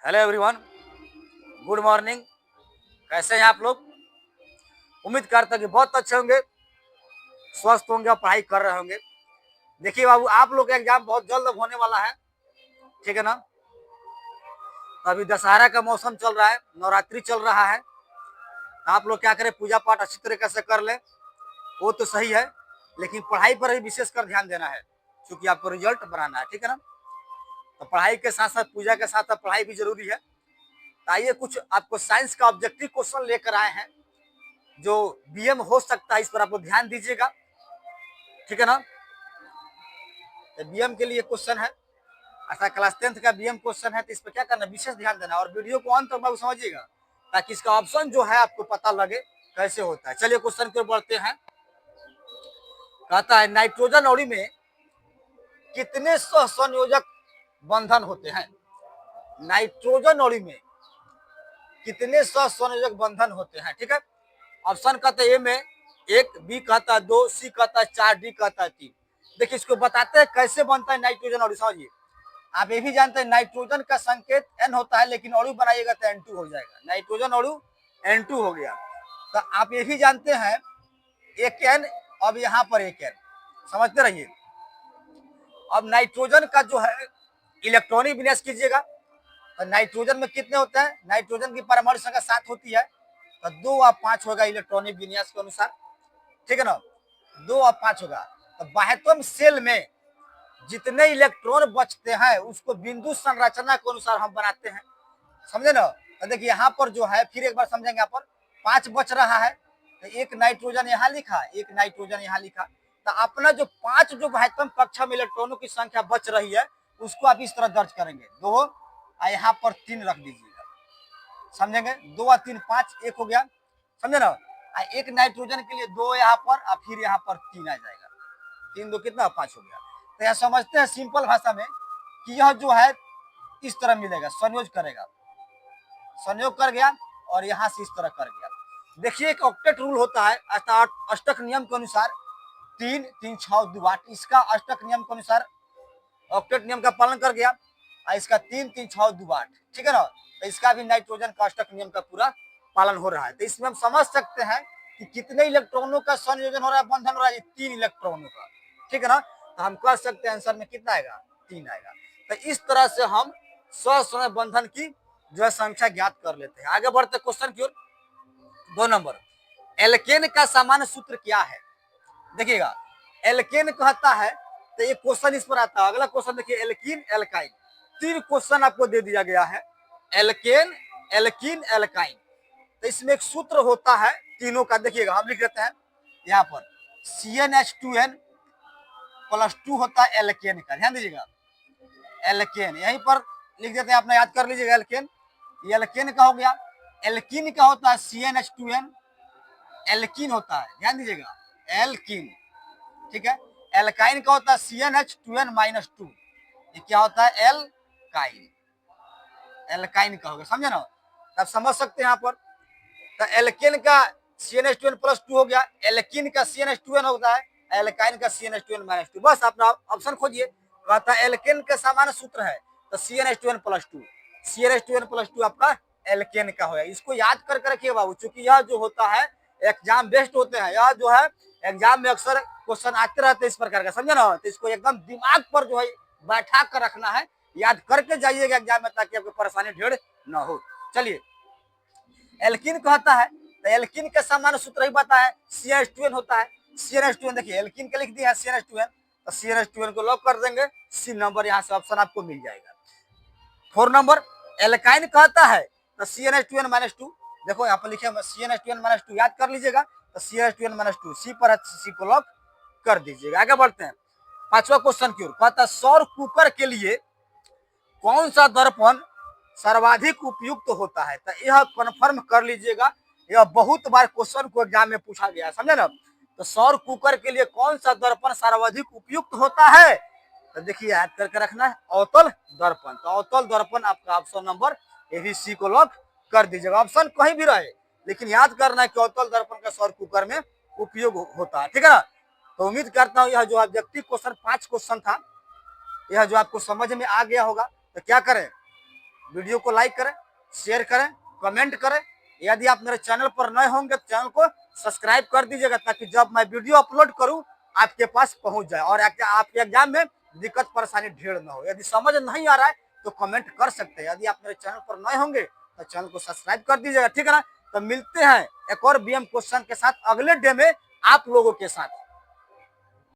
Hello everyone, good morning. कैसे हैं आप लोग? उम्मीद करता हूँ कि बहुत अच्छे होंगे, स्वस्थ होंगे और पढ़ाई कर रहे होंगे। देखिए बाबू, आप लोग का एग्जाम बहुत जल्द अब होने वाला है, ठीक है ना। तो अभी दशहरा का मौसम चल रहा है, नवरात्रि चल रहा है। तो आप लोग क्या करें, पूजा पाठ अच्छी तरीके से कर लें, वो तो सही है, लेकिन पढ़ाई पर ही विशेष कर ध्यान देना है, क्योंकि आपको रिजल्ट बनाना है, ठीक है ना। तो पढ़ाई के साथ साथ, पूजा के साथ साथ पढ़ाई भी जरूरी है। तो आइए कुछ आपको साइंस का ऑब्जेक्टिव क्वेश्चन लेकर आए हैं, जो बीएम हो सकता है, इस पर आप लोग ध्यान दीजिएगा, ठीक है ना। बीएम के लिए क्वेश्चन है, ऐसा क्लास 10th का बीएम क्वेश्चन है, तो इस पर क्या करना, विशेष ध्यान देना और वीडियो को अंत तक समझिएगा, ताकि इसका ऑप्शन जो है आपको पता लगे कैसे होता है। चलिए क्वेश्चन की ओर बढ़ते हैं। कहता है नाइट्रोजन अणु में कितने सहसंयोजक बंधन होते हैं? नाइट्रोजन अणु में कितने सहसंयोजक बंधन होते हैं, ठीक है। ऑप्शन कहता है ए में 1, बी कहता है 2, सी कहता है 4, डी कहता है 3। देखिए इसको बताते हैं कैसे बनता है नाइट्रोजन अणु, समझिए। आप ये भी जानते हैं नाइट्रोजन का संकेत N होता है, लेकिन अणु बनाइएगा तो N2 हो जाएगा। नाइट्रोजन अणु N2 हो गया। तो आप ये भी जानते हैं एक N, अब यहाँ पर एक N, समझते रहिए। अब नाइट्रोजन का जो है इलेक्ट्रॉनिक विन्यास कीजिएगा, तो नाइट्रोजन में कितने होते हैं? नाइट्रोजन की परमाणु संख्या 7 होती है, तो 2 और 5 होगा इलेक्ट्रॉनिक विन्यास के अनुसार, ठीक है ना। 2 और 5 होगा। तो बाह्यतम सेल में जितने इलेक्ट्रॉन बचते हैं उसको बिंदु संरचना के अनुसार हम बनाते हैं, समझे ना। तो देखिए यहाँ पर जो है, फिर एक बार समझेंगे, यहाँ पर 5 बच रहा है, तो एक नाइट्रोजन यहाँ लिखा, एक नाइट्रोजन यहाँ लिखा। तो अपना जो 5 जो बाह्यतम कक्षा में इलेक्ट्रॉनों की संख्या बच रही है, उसको आप इस तरह दर्ज करेंगे, 2 और यहाँ पर 3 रख दीजिएगा, समझेंगे। 2 और 3 5, 1 हो गया, समझे ना। एक नाइट्रोजन के लिए 2 यहाँ पर और फिर यहाँ पर 3 आ जाएगा, 3 2 कितना, 5 हो गया। तो यह समझते हैं सिंपल भाषा में कि यह जो है इस तरह मिलेगा, संयोग करेगा, संयोग कर गया और यहाँ से इस तरह कर गया। देखिए एक ऑक्टेट रूल होता है, अर्थात अष्टक नियम के अनुसार 3 3 6 2 8, इसका अष्टक नियम के अनुसार ऑक्टेट नियम का पालन कर गया, और इसका 3 3 6 2 8, ठीक है ना। तो इसका भी नाइट्रोजन का अष्टक नियम का पूरा पालन हो रहा है। तो इसमें हम समझ सकते हैं कि कितने इलेक्ट्रॉनों का संयोजन हो रहा है, बंधन हो रहा है, 3 इलेक्ट्रॉनों का, ठीक है ना। तो हम कर सकते हैं आंसर में कितना आएगा, 3 आएगा। तो इस तरह से हम सहसंयोजक बंधन की जो है संख्या ज्ञात कर लेते हैं। आगे बढ़ते क्वेश्चन की ओर। 2 नंबर, एल्केन का सामान्य सूत्र क्या है? देखिएगा एल्केन कहता है, तो एक क्वेश्चन इस पर आता है। अगला क्वेश्चन देखिए, एल्कीन एल्काइन, 3 क्वेश्चन आपको दे दिया गया है, एल्केन एल्कीन एल्काइन। तो इसमें एक सूत्र होता है तीनों का, देखिएगा हम लिख देते हैं यहाँ पर, CnH2n प्लस 2 होता है एल्केन का, ध्यान दीजिएगा, एल्केन यहीं पर लिख देते हैं, अपना याद कर लीजिएगा। एल्केन, ये एल्केन का हो गया। एल्कीन का होता है CnH2n, एल्कीन होता है, ध्यान दीजिएगा, एल्कीन, ठीक है। एल्काइन का होता है CnH2n-2, ये क्या होता है, एल्काइन, एल्काइन का होगा, समझे ना। आप समझ सकते हैं यहाँ पर। तो एल्केन का CnH2n प्लस 2 हो गया, एल्कीन का CnH2n होता है, एल्काइन का CnH2n-2। बस अपना ऑप्शन खोजिए। कहता है एल्केन का सामान्य सूत्र है, तो CnH2n प्लस 2, CnH2n प्लस 2 आपका एल्केन का होगा। इसको याद करके रखिए बाबू, चूंकि यह जो होता है एग्जाम बेस्ड होते हैं, यह जो है एग्जाम में अक्सर क्वेश्चन आते रहते हैं इस प्रकार का, समझे ना। तो इसको एकदम दिमाग पर जो है बैठा कर रखना है, याद करके जाइएगा एग्जाम में, ताकि आपको परेशानी ढेर ना हो। चलिए, एल्कीन कहता है, तो एल्कीन का सामान्य सूत्र ही पता है, CnH2n होता है। CnH2n देखिए एल्कीन के लिख दिया है CnH2n, तो CnH2n को लॉक कर देंगे, सी नंबर यहाँ से ऑप्शन आपको मिल जाएगा। 4 नंबर, एल्काइन कहता है, तो CnH2n-2, देखो यहाँ पर लिखे CnH2n-2, याद कर लीजिएगा, तो CnH2n-2 सी पर है, सी को लॉक कर दीजिएगा। आगे बढ़ते हैं 5वां क्वेश्चन की ओर। कहता है सौर कुकर के लिए कौन सा दर्पण सर्वाधिक उपयुक्त होता है? तो यह कन्फर्म कर लीजिएगा, यह बहुत बार क्वेश्चन को एग्जाम में पूछा गया है, समझे ना। तो सौर कुकर के लिए कौन सा दर्पण सर्वाधिक उपयुक्त होता है? तो देखिए याद करके रखना है, अवतल दर्पण। तो अवतल दर्पण आपका ऑप्शन नंबर ABC को लॉक कर दीजिएगा। ऑप्शन कहीं भी रहे, लेकिन याद करना है कि अवतल दर्पण का सौर कुकर में उपयोग होता है, ठीक है ना। तो उम्मीद करता हूँ यह जो ऑब्जेक्टिव क्वेश्चन 5 क्वेश्चन था, यह जो आपको समझ में आ गया होगा। तो क्या करें, वीडियो को लाइक करें, शेयर करें, कमेंट करें। यदि आप मेरे चैनल पर नए होंगे तो चैनल को सब्सक्राइब कर दीजिएगा, ताकि जब मैं वीडियो अपलोड करूं आपके पास पहुंच जाए और आपके एग्जाम में दिक्कत परेशानी ढेर ना हो। यदि समझ नहीं आ रहा है तो कमेंट कर सकते हैं। यदि आप मेरे चैनल पर नए होंगे तो चैनल को सब्सक्राइब कर दीजिएगा, ठीक है ना। तो मिलते हैं एक और बीएम क्वेश्चन के साथ अगले डे में आप लोगों के साथ।